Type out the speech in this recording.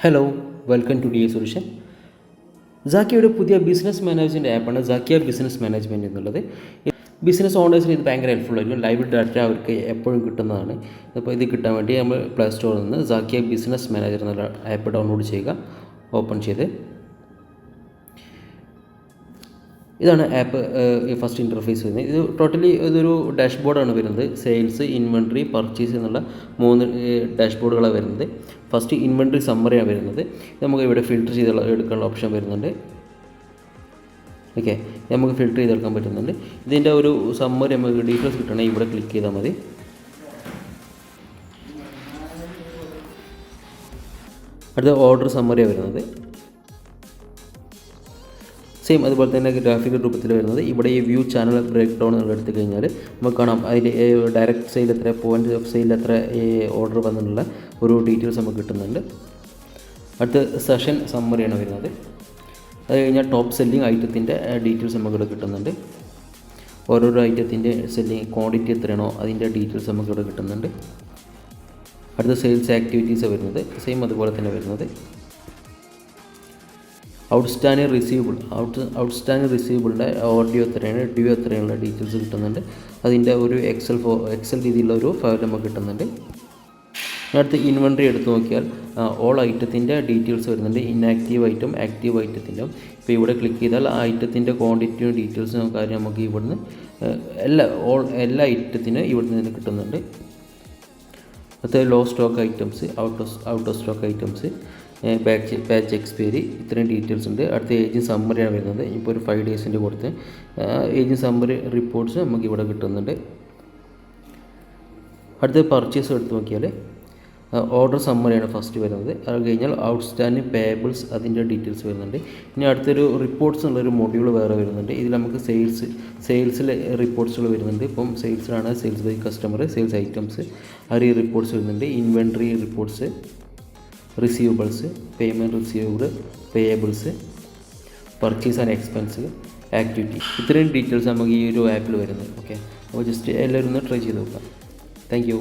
Hello, welcome to D A solution. സാക്കിയുടെ പുതിയ business management ആപ്പാണ് സാക്കിയ ബിസിനസ് മാനേജ്മെൻറ്റ് എന്നുള്ളത്. ബിസിനസ് ഓണേഴ്സിന് ഇത് ഭയങ്കര ഹെൽപ്ഫുൾ ആയിരിക്കും. ലൈവ് ഡാറ്റ അവർക്ക് എപ്പോഴും കിട്ടുന്നതാണ്. അപ്പോൾ ഇത് കിട്ടാൻ വേണ്ടി നമ്മൾ പ്ലേ സ്റ്റോറിൽ നിന്ന് സാക്കിയ ബിസിനസ് മാനേജർ എന്നുള്ള ആപ്പ് ഡൗൺലോഡ് ചെയ്യുക. ഓപ്പൺ ചെയ്ത് ഇതാണ് ആപ്പ് ഫസ്റ്റ് ഇൻ്റർഫേസ് വരുന്നത്. ഇത് ടോട്ടലി ഇതൊരു ഡാഷ്ബോർഡാണ് വരുന്നത്. സെയിൽസ്, ഇൻവെൻട്രി, പർച്ചേസ് എന്നുള്ള 3 ഡാഷ്ബോർഡുകളാണ് വരുന്നത്. ഫസ്റ്റ് ഇൻവെൻട്രി സമ്മറിയാണ് വരുന്നത്. നമുക്ക് ഇവിടെ ഫിൽറ്റർ ചെയ്ത് എടുക്കാനുള്ള ഓപ്ഷൻ വരുന്നുണ്ട്. ഓക്കെ, നമുക്ക് ഫിൽറ്റർ ചെയ്തെടുക്കാൻ പറ്റുന്നുണ്ട്. ഇതിൻ്റെ ഒരു സമ്മറി നമുക്ക് ഡീറ്റെയിൽസ് കിട്ടണമെങ്കിൽ ഇവിടെ ക്ലിക്ക് ചെയ്താൽ മതി. അടുത്ത ഓർഡർ സമ്മറിയാണ് വരുന്നത്. സെയിം അതുപോലെ തന്നെ ഗ്രാഫിക്കൽ രൂപത്തിൽ വരുന്നത്. ഇവിടെ ഈ വ്യൂ ചാനൽ ബ്രേക്ക് ഡൗൺ എന്നുള്ള എടുത്തു കഴിഞ്ഞാൽ നമുക്ക് കാണാം അതിൽ ഡയറക്റ്റ് സെയിൽ എത്ര, പോയിന്റ് ഓഫ് സെയിൽ എത്ര, ഓർഡർ വന്നിട്ടുള്ള ഒരു ഡീറ്റെയിൽസ് നമുക്ക് കിട്ടുന്നുണ്ട്. അടുത്ത സെഷൻ സമ്മറിയാണ് വരുന്നത്. അത് കഴിഞ്ഞാൽ ടോപ്പ് സെല്ലിംഗ് ഐറ്റത്തിൻ്റെ ഡീറ്റെയിൽസ് നമുക്കിവിടെ കിട്ടുന്നുണ്ട്. ഓരോരോ ഐറ്റത്തിൻ്റെ സെല്ലിംഗ് ക്വാണ്ടിറ്റി എത്രയാണോ അതിൻ്റെ ഡീറ്റെയിൽസ് നമുക്കിവിടെ കിട്ടുന്നുണ്ട്. അടുത്ത സെയിൽസ് ആക്ടിവിറ്റീസ് വരുന്നത്. സെയിം അതുപോലെ തന്നെ വരുന്നത്. ഔട്ട്സ്റ്റാൻഡിങ് റിസീവബിളിൻ്റെ ഓഡിയോ എത്രയാണ്, ഡ്യൂ എത്രയുള്ള ഡീറ്റെയിൽസ് കിട്ടുന്നുണ്ട്. അതിൻ്റെ ഒരു എക്സൽ രീതിയിലുള്ള ഒരു ഫയൽ നമുക്ക് കിട്ടുന്നുണ്ട്. അടുത്ത് ഇൻവെൻട്രി എടുത്ത് നോക്കിയാൽ ഓൾ ഐറ്റത്തിൻ്റെ ഡീറ്റെയിൽസ് വരുന്നുണ്ട്. ഇൻആക്റ്റീവ് ഐറ്റം, ആക്റ്റീവ് ഐറ്റത്തിൻ്റെ. ഇപ്പോൾ ഇവിടെ ക്ലിക്ക് ചെയ്താൽ ആ ഐറ്റത്തിൻ്റെ ക്വാണ്ടിറ്റിയും ഡീറ്റെയിൽസും കാര്യം നമുക്ക് ഇവിടുന്ന് എല്ലാ ഐറ്റത്തിനും ഇവിടുന്ന് നിന്ന് കിട്ടുന്നുണ്ട്. അടുത്ത low stock items, out of stock items, batch expiry, ഇത്രയും ഡീറ്റെയിൽസ് ഉണ്ട്. അടുത്ത ഏജിങ് സമ്മറിയാണ് വരുന്നത്. ഇപ്പോൾ ഒരു 5 ഡേയ്സിൻ്റെ കൊടുത്ത് ഏജിങ് സമ്മറി റിപ്പോർട്ട്സ് നമുക്ക് ഇവിടെ കിട്ടുന്നുണ്ട്. അടുത്ത പർച്ചേസ് എടുത്ത് നോക്കിയാൽ ഓർഡർ സമ്മറിയാണ് ഫസ്റ്റ് വരുന്നത്. അത് കഴിഞ്ഞാൽ ഔട്ട്സ്റ്റാൻഡിങ് പേബിൾസ് അതിൻ്റെ ഡീറ്റെയിൽസ് വരുന്നുണ്ട്. ഇനി അടുത്തൊരു റിപ്പോർട്ട്സ് എന്നുള്ളൊരു മൊഡ്യൂൾ വേറെ വരുന്നുണ്ട്. ഇതിൽ നമുക്ക് സെയിൽസിലെ റിപ്പോർട്ട്സുകൾ വരുന്നുണ്ട്. ഇപ്പം സെയിൽസിലാണ് sales by customer, sales items, ഈ റിപ്പോർട്ട്സ് വരുന്നുണ്ട്. Inventory reports, receivables, payment receivable, payables, purchase and expense, activity, ഇത്രയും ഡീറ്റെയിൽസ് നമുക്ക് ഈ ഒരു ആപ്പിൽ വരുന്നത്. ഓക്കെ, അപ്പോൾ ജസ്റ്റ് എല്ലാവരും ഒന്ന് ട്രൈ ചെയ്ത് നോക്കാം. Thank you.